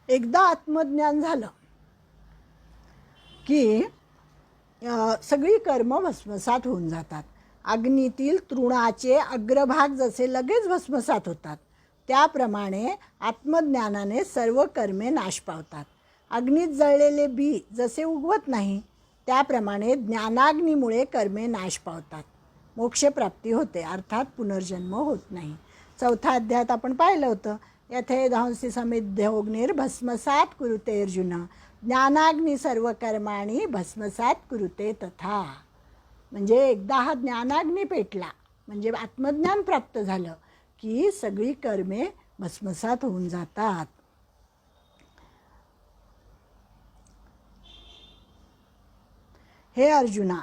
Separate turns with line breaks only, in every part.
एकदा आत्मज्ञान झालं की सगळी कर्म भस्मसात होऊन जातात. अग्नीतील तृणाचे अग्रभाग जसे लगेच भस्मसात होतात, त्याप्रमाणे आत्मज्ञानाने सर्व कर्मे नाश पावतात. अग्नीत जळलेले बी जसे उगवत नाही, त्याप्रमाणे ज्ञानाग्नीमुळे कर्मे नाश पावतात. मोक्षप्राप्ती होते, अर्थात पुनर्जन्म होत नाही. चौथा अध्यायात आपण पाहिलं होतं, यथे धांसी समिध्योग्निर भस्मसात कुरुते अर्जुन, ज्ञानाग्नी सर्व कर्माणी भस्मसात कुरुते तथा. म्हणजे एकदा हा ज्ञानाग्नी पेटला, म्हणजे आत्मज्ञान प्राप्त झालं की सगळी कर्मे भस्मसात होऊन जातात. हे अर्जुना,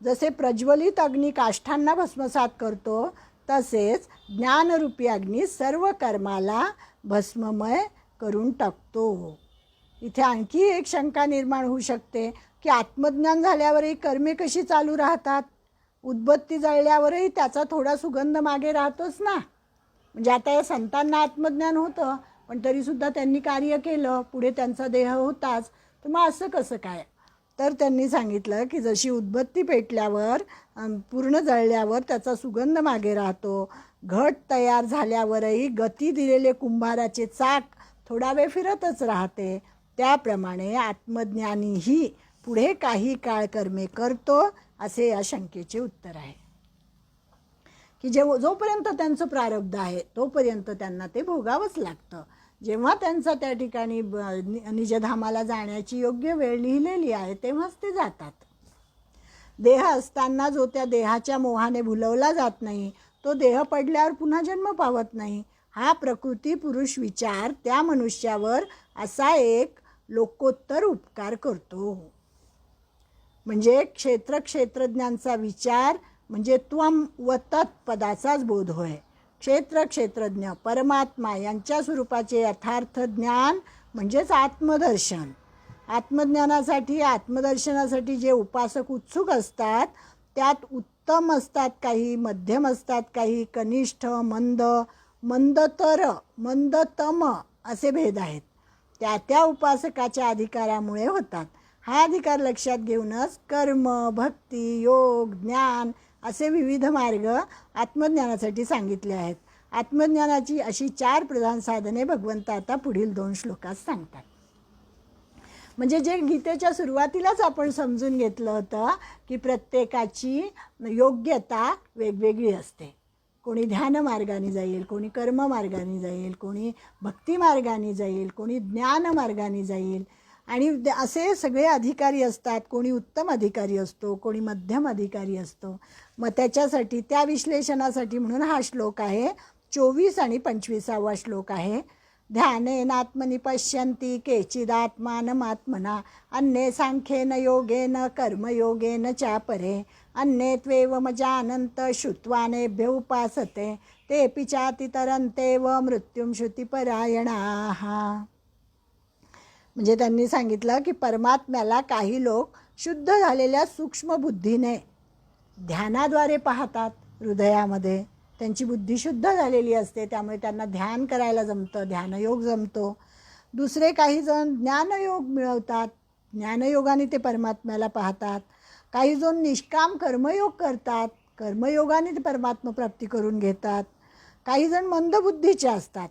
जसे प्रज्वलित अग्नी काष्ठांना भस्मसात करतो, तसेच ज्ञानरूपी अग्नी सर्व कर्माला भस्ममय करून टाकतो. इथे आणखी एक शंका निर्माण होऊ शकते की आत्मज्ञान झाल्यावरही कर्मे कशी चालू राहतात? उदबत्ती जळल्यावरही त्याचा थोडा सुगंध मागे राहतोच ना. म्हणजे आता या संतांना आत्मज्ञान होतं, पण तरीसुद्धा त्यांनी कार्य केलं, पुढे त्यांचा देह होताच. तर मग असं कसं काय? तर त्यांनी सांगितलं की जशी उदबत्ती पेटल्यावर पूर्ण जळल्यावर त्याचा सुगंध मागे राहतो, घट तयार झाल्यावरही गती दिलेले कुंभाराचे चाक थोडा वेळ फिरतच राहते, त्याप्रमाणे आत्मज्ञानीही पुढे काही काळ कर्मे करतो, असे या शंकेचे उत्तर आहे. की जोपर्यंत त्यांचं प्रारब्ध आहे तोपर्यंत त्यांना ते भोगावंच लागतं. जेव्हा त्यांचा त्या ठिकाणी निजधामाला जाण्याची योग्य वेळ लिहिलेली आहे तेव्हाच ते जातात. देह असताना जो त्या देहाच्या मोहाने भुलवला जात नाही, तो देह पडल्यावर पुन्हा जन्म पावत नाही. हा प्रकृती पुरुष विचार त्या मनुष्यावर असा एक लोकोत्तर उपकार करतो. म्हणजे क्षेत्रज्ञांचा विचार म्हणजे त्वम व तत्पदाचाच बोध होय. क्षेत्रज्ञ परमात्मा यांच्या स्वरूपाचे यथार्थ ज्ञान म्हणजेच आत्मदर्शन. आत्मदर्शनासाठी जे उपासक उत्सुक असतात त्यात उत्तम असतात काही, मध्यम असतात काही, कनिष्ठ, मंदतर, मंदतम असे भेद आहेत. त्या उपासकाच्या अधिकारामुळे होतात. हा अधिकार लक्षात घेऊनच कर्म, भक्ती, योग, ज्ञान असे विविध मार्ग आत्मज्ञानासाठी सांगितले आहेत. आत्मज्ञानाची अशी 4 प्रधान साधने भगवंत आता पुढील 2 श्लोकात सांगतात. म्हणजे जे गीतेच्या सुरुवातीलाच आपण समजून घेतलं होतं की प्रत्येकाची योग्यता वेगवेगळी असते. कोणी ध्यान मार्गाने जाईल, कोणी कर्म मार्गाने जाईल, कोणी भक्ती मार्गाने जाईल, कोणी ज्ञान मार्गाने जाईल, आणि असे सगळे अधिकारी असतात. कोणी उत्तम अधिकारी असतो, कोणी मध्यम अधिकारी असतो. मग त्याच्यासाठी त्या विश्लेषणासाठी म्हणून हा श्लोक आहे. 24 आणि 25वा श्लोक आहे. ध्यानेनात्मनि पश्यन्ति केचिदात्मानमात्मना अन्ये सांख्येन योगेन कर्मयोगेन चापरे अन्ये त्वेवमजानन्त श्रुत्वानेभ्य उपासते तेऽपि चातितरन्तेव मृत्युं श्रुतिपरायणाः. म्हणजे त्यांनी सांगितलं की परमात्म्याला काही लोक शुद्ध झालेल्या सूक्ष्म बुद्धीने ध्यानाद्वारे पाहतात. हृदयामध्ये त्यांची बुद्धी शुद्ध झालेली असते, त्यामुळे त्यांना ध्यान करायला जमतं, ध्यानयोग जमतो. दुसरे काही जण ज्ञानयोग मिळवतात, ज्ञानयोगाने ते परमात्म्याला पाहतात. काही जण निष्काम कर्मयोग करतात, कर्मयोगाने ते परमात्मा प्राप्ती करून घेतात. काही जण मंदबुद्धीचे असतात,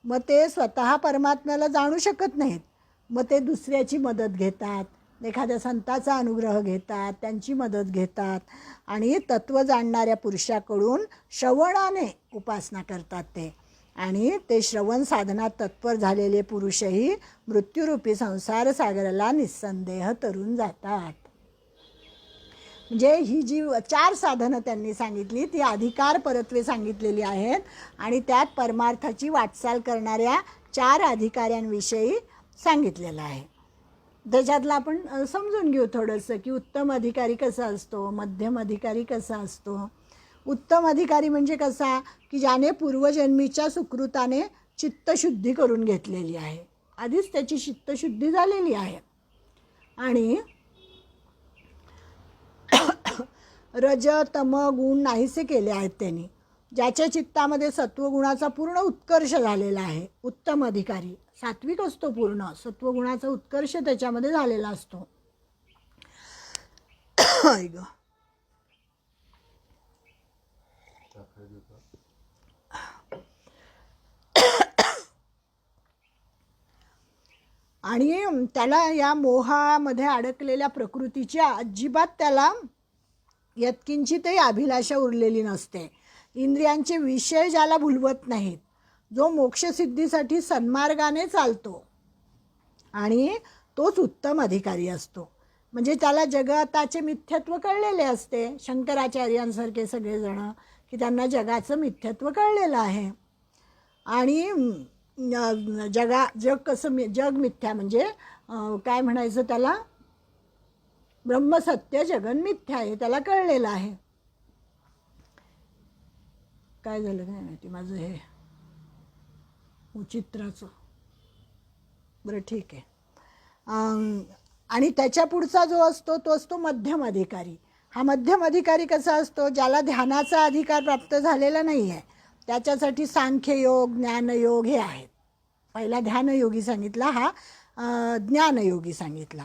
मग ते स्वतः परमात्म्याला जाणू शकत नाहीत, मग ते दुसऱ्याची मदत घेतात, एखाद्या संताचा अनुग्रह घेतात, त्यांची मदत घेतात आणि तत्त्व जाणणाऱ्या पुरुषाकडून श्रवणाने उपासना करतात ते. आणि ते श्रवण साधनात तत्पर झालेले पुरुषही मृत्यूरूपी संसार सागराला निस्संदेह तरून जातात. म्हणजे ही जी 4 साधनं त्यांनी सांगितली ती अधिकार परत्वे सांगितलेली आहेत, आणि त्यात परमार्थाची वाटचाल करणाऱ्या 4 अधिकाऱ्यांविषयी सांगितलेलं आहे. त्याच्यातलं आपण समजून घेऊ थोडंसं की उत्तम अधिकारी कसा असतो, मध्यम अधिकारी कसा असतो. उत्तम अधिकारी म्हणजे कसा की ज्याने पूर्वजन्मीच्या सुकृताने चित्तशुद्धी करून घेतलेली आहे, आधीच त्याची चित्तशुद्धी झालेली आहे, आणि रज तम गुण नाहीसे केले आहेत त्यांनी. ज्याच्या चित्तामध्ये सत्वगुणाचा पूर्ण उत्कर्ष झालेला आहे, उत्तम अधिकारी. सात्विक असतो पूर्ण, सत्वगुणाचा उत्कर्ष त्याच्यामध्ये झालेला असतो. आणि त्याला या मोहामध्ये अडकलेल्या प्रकृतीची अजिबात त्याला यत्किंचितही अभिलाषा उरलेली नसते. इंद्रियांचे विषय ज्याला भुलवत नाहीत, जो मोक्षसिद्धीसाठी सन्मार्गाने चालतो आणि तोच उत्तम अधिकारी असतो. म्हणजे त्याला जगताचे मिथ्यत्व कळलेले असते. शंकराचार्यांसारखे सगळेजण की त्यांना जगाचं मिथ्यत्व कळलेलं आहे. आणि जग कसं जग मिथ्या म्हणजे काय म्हणायचं त्याला, ब्रह्मसत्य जगन मिथ्या आहे, त्याला कळलेलं आहे. काय झालं काय माहिती माझं हे चित्राचं. बरं ठीक आहे. आणि त्याच्या पुढचा जो असतो तो असतो मध्यम अधिकारी. हा मध्यम अधिकारी कसा असतो, ज्याला ध्यानाचा अधिकार प्राप्त झालेला नाही आहे. त्याच्यासाठी सांख्ययोग ज्ञानयोग हे आहेत. पहिला ध्यानयोगी सांगितला, हा ज्ञानयोगी सांगितला.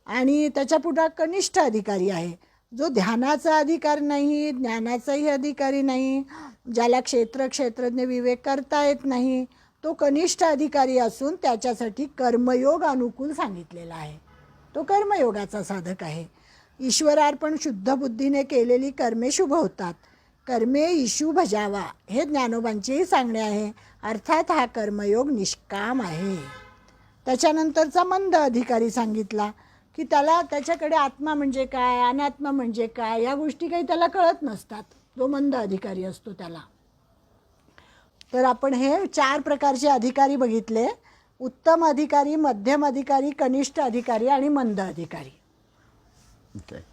आणि त्याच्या पुढे कनिष्ठ अधिकारी आहे, जो ध्यानाचा अधिकार नाही, ज्ञानाचाही अधिकारी नाही, ज्याला क्षेत्रज्ञ विवेक करता येत नाही, तो कनिष्ठ अधिकारी असून त्याच्यासाठी कर्मयोग अनुकूल सांगितलेला आहे. तो कर्मयोगाचा साधक आहे. ईश्वरार्पण शुद्ध बुद्धीने केलेली कर्मे शुभ होतात. कर्मे ईशू भजावा हे ज्ञानोबांचेही सांगणे आहे. अर्थात हा कर्मयोग निष्काम आहे. त्याच्यानंतरचा मंद अधिकारी सांगितला की त्याच्याकडे आत्मा म्हणजे काय, अनात्मा म्हणजे काय, या गोष्टी काही त्याला कळत नसतात. जो मंद अधिकारी असतो त्याला. तर आपण हे 4 प्रकारचे अधिकारी बघितले: उत्तम अधिकारी, मध्यम अधिकारी, कनिष्ठ अधिकारी आणि मंद अधिकारी.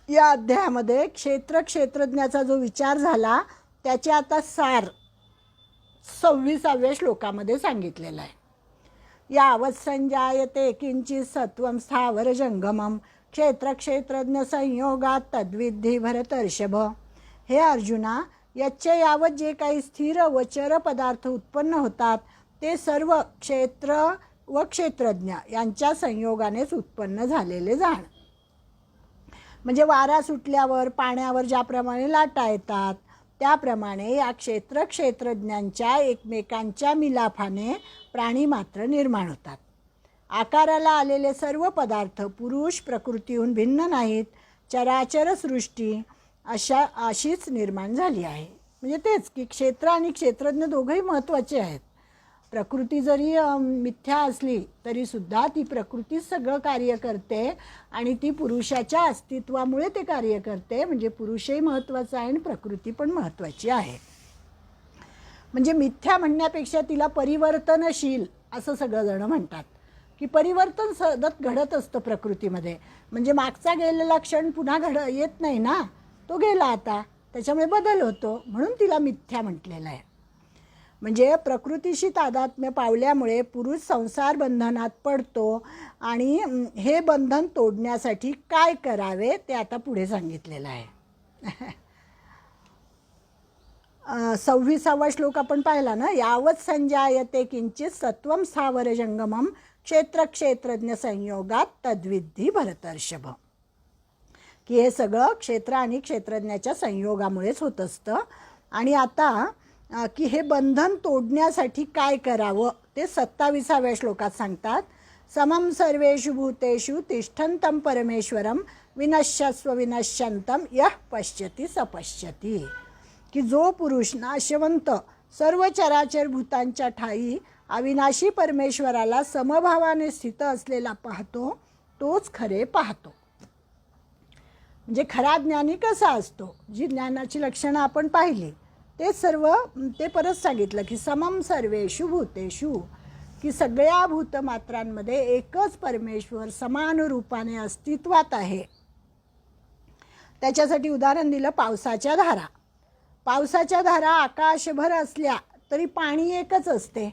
या अध्यायामध्ये क्षेत्रज्ञाचा जो विचार झाला त्याचे आता सार 26व्या श्लोकामध्ये सांगितलेला आहे. यावत् संजायते किंचित सत्वं स्थावर जंगमम क्षेत्रज्ञ संयोगात तद्विधी भरतर्षभ. हे अर्जुना, याच्या यावत जे काही स्थिर व चर पदार्थ उत्पन्न होतात ते सर्व क्षेत्र व क्षेत्रज्ञ यांच्या संयोगानेच उत्पन्न झालेले जाण. म्हणजे वारा सुटल्यावर पाण्यावर ज्याप्रमाणे लाटा येतात त्याप्रमाणे या क्षेत्रज्ञांच्या एकमेकांच्या मिलाफाने प्राणी मात्र निर्माण होतात. आकाराला आलेले सर्व पदार्थ पुरुष प्रकृतीहून भिन्न नाहीत. चराचर सृष्टी अशीच निर्माण झाली आहे. म्हणजे तेच की क्षेत्र आणि क्षेत्रज्ञ दोघंही महत्त्वाचे आहेत. प्रकृती जरी मिथ्या असली तरीसुद्धा ती प्रकृतीच सगळं कार्य करते आणि ती पुरुषाच्या अस्तित्वामुळे ते कार्य करते. म्हणजे पुरुषही महत्त्वाचा आहे आणि प्रकृती पण महत्त्वाची आहे. म्हणजे मिथ्या म्हणण्यापेक्षा तिला परिवर्तनशील असं सगळंजणं म्हणतात की परिवर्तन सतत घडत असतं प्रकृतीमध्ये. म्हणजे मागचा गेलेला क्षण पुन्हा येत नाही ना, तो गेला आता, त्याच्यामुळे बदल होतो, म्हणून तिला मिथ्या म्हटलेलं आहे. म्हणजे प्रकृतीशी तादात्म्य पावल्यामुळे पुरुष संसार बंधनात पडतो आणि हे बंधन तोडण्यासाठी काय करावे ते आता पुढे सांगितलेलं आहे. 26वा श्लोक आपण पाहिला ना. यावत् संजायते किंचित सत्वं स्थावर जंगमम क्षेत्रज्ञ संयोगात तद्विधी भरतर्षभ. की हे सगळं क्षेत्र आणि क्षेत्रज्ञाच्या संयोगामुळेच होत असतं. आणि आता की हे बंधन तोडण्यासाठी काय करावं ते 27व्या श्लोकात सांगतात. समम सर्वेषु भूतेषु तिष्ठन्तं परमेश्वरम विनश्यस्व विनश्यन्तं यः पश्यति स पश्यति. की जो पुरुष नाशवंत सर्व चराचर भूतांच्या ठाई अविनाशी परमेश्वराला समभावाने स्थित असलेला पाहतो तोच खरे पाहतो. म्हणजे खरा ज्ञानी कसा असतो, जी ज्ञानाची लक्षणं आपण पाहिली ते सर्व ते परत सांगितलं की समम सर्वेषु भूतेषु, की सगळ्या भूतमात्रांमध्ये एकच परमेश्वर समान रूपाने अस्तित्वात आहे. त्याच्यासाठी उदाहरण दिलं पावसाच्या धारा. पावसाच्या धारा आकाशभर असल्या तरी पाणी एकच असते.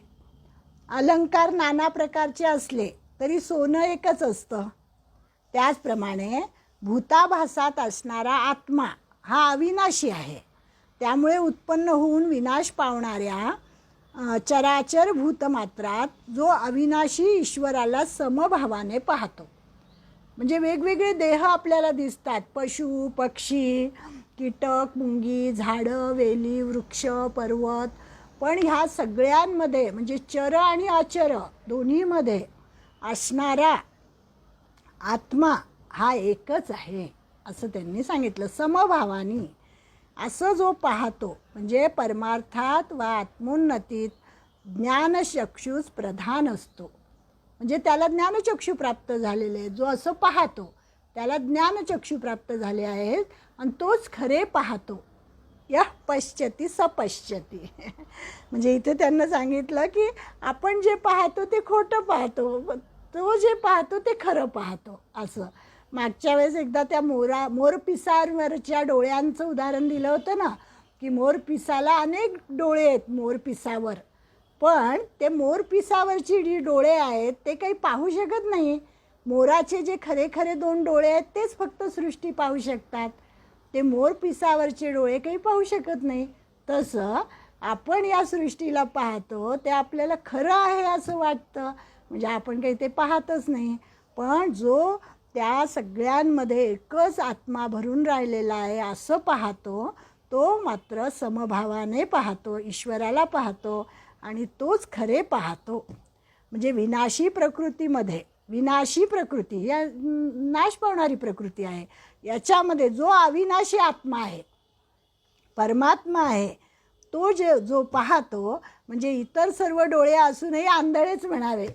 अलंकार नाना प्रकारचे असले तरी सोनं एकच असतं. त्याचप्रमाणे भूताभासात असणारा आत्मा हा अविनाशी आहे. त्यामुळे उत्पन्न होऊन विनाश पावणाऱ्या चराचर भूतमात्रात जो अविनाशी ईश्वराला समभावाने पाहतो. म्हणजे वेगवेगळे देह आपल्याला दिसतात, पशु पक्षी, कीटक, मुंगी, झाडं, वेली, वृक्ष, पर्वत, पण ह्या सगळ्यांमध्ये म्हणजे चर आणि अचर दोन्हीमध्ये असणारा आत्मा हा एकच आहे असं त्यांनी सांगितलं. समभावानी असं जो पाहतो म्हणजे परमार्थात व आत्मोन्नतीत ज्ञानचक्षुष प्रधान असतो. म्हणजे त्याला ज्ञानचक्षु प्राप्त झालेले आहेत. जो असं पाहतो त्याला ज्ञानचक्षु प्राप्त झाले आहेत आणि तोच खरे पाहतो. या पश्यती सपश्यती म्हणजे इथे त्यांना सांगितलं की आपण जे पाहतो ते खोटं पाहतो, तो जे पाहतो ते खरं पाहतो असं. मागच्या वेळेस एकदा त्या मोरपिसावरच्या डोळ्यांचं उदाहरण दिलं होतं ना, की मोरपिसाला अनेक डोळे आहेत मोरपिसावर, पण ते मोरपिसावरची जी डोळे आहेत ते काही पाहू शकत नाही. मोराचे जे खरे खरे 2 डोळे आहेत तेच फक्त सृष्टी पाहू शकतात. ते मोरपिसावरचे डोळे काही पाहू शकत नाही. तसं आपण या सृष्टीला पाहतो ते आपल्याला खरं आहे असं वाटतं, म्हणजे आपण काही ते पाहतच नाही. पण जो त्या सगळ्यांमध्ये एकच आत्मा भरून राहिलेला आहे असं पाहतो, तो मात्र समभावाने पाहतो, ईश्वराला पाहतो आणि तोच खरे पाहतो. म्हणजे विनाशी प्रकृतीमध्ये, विनाशी प्रकृती या नाश पावणारी प्रकृती आहे, याच्यामध्ये जो अविनाशी आत्मा आहे, परमात्मा आहे, तो जो पाहतो म्हणजे इतर सर्व डोळे असूनही आंधळेच म्हणावे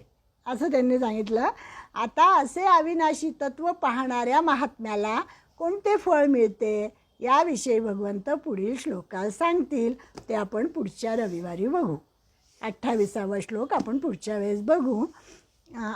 असं त्यांनी सांगितलं. आता असे अविनाशी तत्व पाहणाऱ्या महात्म्याला कोणते फळ मिळते याविषयी भगवंत पुढील श्लोकात सांगतील. ते आपण पुढच्या रविवारी बघू. 28वा श्लोक आपण पुढच्या वेळेस बघू.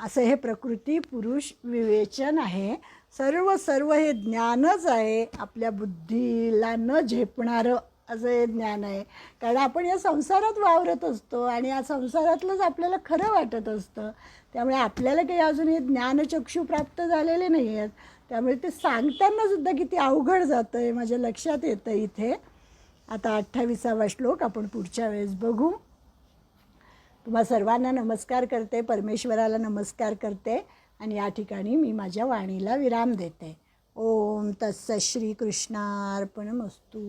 असं हे प्रकृती पुरुष विवेचन आहे. सर्व हे ज्ञानच आहे, आपल्या बुद्धीला न झेपणारं असं हे ज्ञान आहे. कारण आपण या संसारात वावरत असतो आणि या संसारातलंच आपल्याला खरं वाटत असतं. त्यामुळे आपल्याला काही अजून हे ज्ञानचक्षु प्राप्त झालेले नाही आहेत. त्यामुळे ते सांगतानासुद्धा किती अवघड जातं आहे माझ्या लक्षात येतं इथे. आता 28वा श्लोक आपण पुढच्या वेळेस बघू. तुम्हा सर्वांना नमस्कार करते, परमेश्वराला नमस्कार करते आणि या ठिकाणी मी माझ्या वाणीला विराम देते. ओम तत्सत श्री कृष्णार्पणमस्तु.